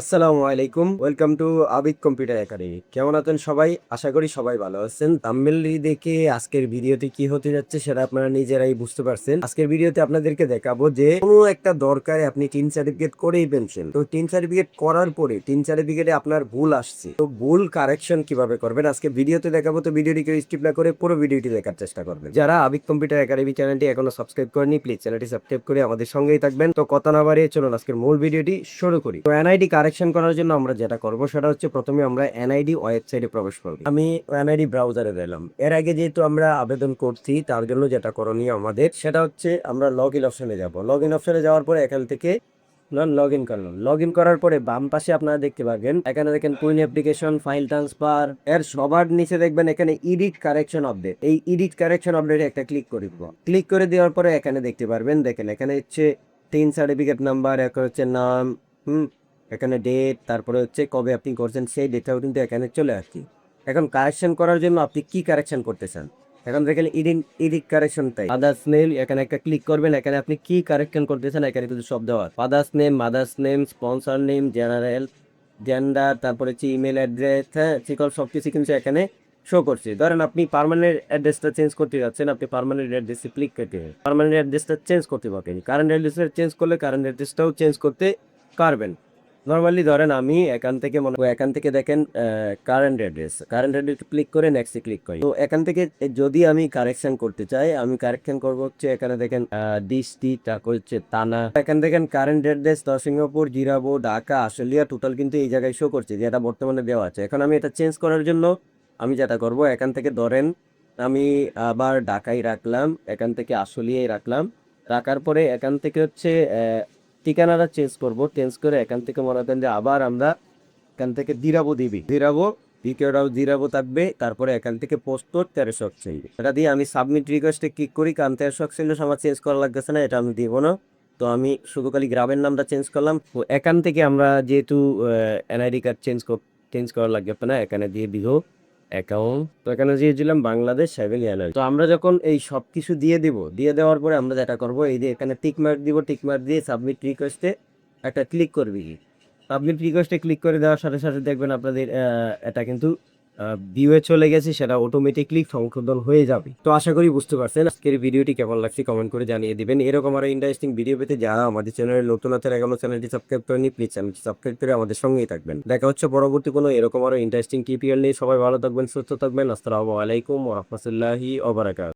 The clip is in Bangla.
আসসালামু আলাইকুম, welcome to Abid computer academy. কেমন আছেন সবাই? আশা করি সবাই ভালো আছেন। থাম্বনেল দেখে আজকের ভিডিওতে কি হতে যাচ্ছে সেটা আপনারা নিজেরাই বুঝতে পারছেন। আজকের ভিডিওতে আপনাদেরকে দেখাবো যে কোনো একটা দরকারে আপনি টিন সার্টিফিকেট করেই ফেলছেন, তো টিন সার্টিফিকেট করার পরে টিন সার্টিফিকেটে আপনার ভুল আসছে, তো ভুল কারেকশন কিভাবে করবেন আজকে ভিডিওতে দেখাবো। তো ভিডিওটি কেউ স্কিপ না করে পুরো ভিডিওটি দেখার চেষ্টা করবেন। যারা আবিদ কম্পিউটার একাডেমি চ্যানেলটি এখনো সাবস্ক্রাইব করেনি, প্লিজ চ্যানেলটি সাবস্ক্রাইব করে আমাদের সঙ্গেই থাকবেন। তো কথা না বাড়িয়ে চলুন আজকের মূল ভিডিওটি শুরু করি। তো এনআইডি কারেকশন করার জন্য আমরা যেটা করব সেটা হচ্ছে প্রথমে আমরা এনআইডি ওয়েবসাইটে প্রবেশ করব। আমি এনআইডি ব্রাউজারে গেলাম। এর আগে যেহেতু আমরা আবেদন করছি তার জন্য যেটা করণীয় আমাদের সেটা হচ্ছে আমরা লগ ইন অপশনে যাব। লগ ইন অপশনে যাওয়ার পরে এখান থেকে লগ ইন করলাম। লগ ইন করার পরে বাম পাশে আপনারা দেখতে পাবেন, এখানে দেখেন কুইন অ্যাপ্লিকেশন, ফাইল ট্রান্সফার, এর সবার নিচে দেখবেন এখানে এডিট কারেকশন আপডেট। এই এডিট কারেকশন আপডেটে একটা ক্লিক করে দিব। ক্লিক করে দেওয়ার পরে এখানে দেখতে পারবেন, দেখেন এখানে হচ্ছে টিন সার্টিফিকেট নাম্বার, এখন হচ্ছে নাম, এখানে ডেট, তারপরে হচ্ছে কবে আপনি করছেন সেই ডেটাও কিন্তু এখানে চলে আসছে। এখন কারেকশন করার জন্য আপনি কি কারেকশন করতে চান, এখন দেখেন edit correction type father's name, এখানে একটা ক্লিক করবেন। এখানে আপনি কি কারেকশন করতে চান এখানে কিন্তু সব দেওয়া, father's name, mother's name, sponsor name, general, gender, তারপরে হচ্ছে ইমেল অ্যাড্রেস, হ্যাঁ চিকল সবকিছু কিন্তু এখানে শো করছে। ধরেন আপনি পার্মানেন্ট অ্যাড্রেসটা চেঞ্জ করতে যাচ্ছেন, আপনি পার্মানেন্ট অ্যাড্রেসে ক্লিক করতে হবে। পার্মানেন্ট অ্যাড্রেসটা চেঞ্জ করতে পারবেন, কারেন্ট অ্যাড্রেসটা চেঞ্জ করলে কারেন্ট অ্যাড্রেসটাও চেঞ্জ করতে পারবেন। নর্মালি ধরেন আমি এখান থেকে দেখেন কারেন্ট অ্যাড্রেস ক্লিক করে নেক্সটে ক্লিক করি। তো এখান থেকে যদি আমি কারেকশন করতে চাই, আমি কারেকশন করবো হচ্ছে এখানে দেখেন ডিস্ট্রি, তারপর হচ্ছে থানা, এখান দেখেন current address Singapore, Zirabo, Dhaka, Ashulia, total কিন্তু এই জায়গায় শো করছে যেটা বর্তমানে দেওয়া আছে। এখন আমি এটা চেঞ্জ করার জন্য আমি যেটা করব, এখান থেকে ধরেন আমি আবার ঢাকায় রাখলাম, এখান থেকে আশুলিয়ায় রাখলাম। রাখার পরে এখান থেকে হচ্ছে ঠিকানাটা চেঞ্জ করব। চেঞ্জ করে এখান থেকে মনে করেন যে আবার আমরা এখান থেকে দিরাবো থাকবে। তারপরে এখান থেকে পোস্ট কোড 1300 এটা দিয়ে আমি সাবমিট রিকোয়েস্টে ক্লিক করি, কারণ 1300 আমার চেঞ্জ করা লাগতেছে না, এটা আমি দিব না। তো আমি শুধু খালি গ্রামের নামটা চেঞ্জ করলাম। তো এখান থেকে আমরা যেহেতু এনআইডি কার্ড চেঞ্জ করা লাগবে না, এখানে দিয়ে দিব অ্যাকাউন্ট। তো এখানে দিয়ে দিলাম বাংলাদেশ সেভেন এয়ারলাইন্স। তো আমরা যখন এই সব কিছু দিয়ে দিব, দিয়ে দেওয়ার পরে আমরা যেটা করবো, এই যে এখানে টিক মার্ক দিব, টিক মার্ক দিয়ে সাবমিট রিকোয়েস্টে একটা ক্লিক করবি। পাবলিক রিকোয়েস্টে ক্লিক করে দেওয়ার সাথে সাথে দেখবেন আপনাদের এটা কিন্তু ভিউয়ে চলে গেছে, সেটা অটোমেটিকলি সংশোধন হয়ে যাবে। তো আশা করি বুঝতে পারছেন। আজকের ভিডিওটি কেমন লাগছে কমেন্ট করে জানিয়ে দিবেন। এরকম আরো ইন্টারেস্টিং ভিডিও পেতে যারা আমাদের চ্যানেলে নতুন আছেন, এখনো চ্যানেলটি সাবস্ক্রাইব করেনি, প্লিজ চ্যানেলটি সাবস্ক্রাইব করে আমাদের সঙ্গেই থাকবেন। দেখা হচ্ছে পরবর্তী কোনো এরকম আরো ইন্টারেস্টিং টিউটোরিয়াল নিয়ে। সবাই ভালো থাকবেন, সুস্থ থাকবেন। আসসালামু আলাইকুম ওয়া রাহমাতুল্লাহি ওয়া বারাকাতুহু।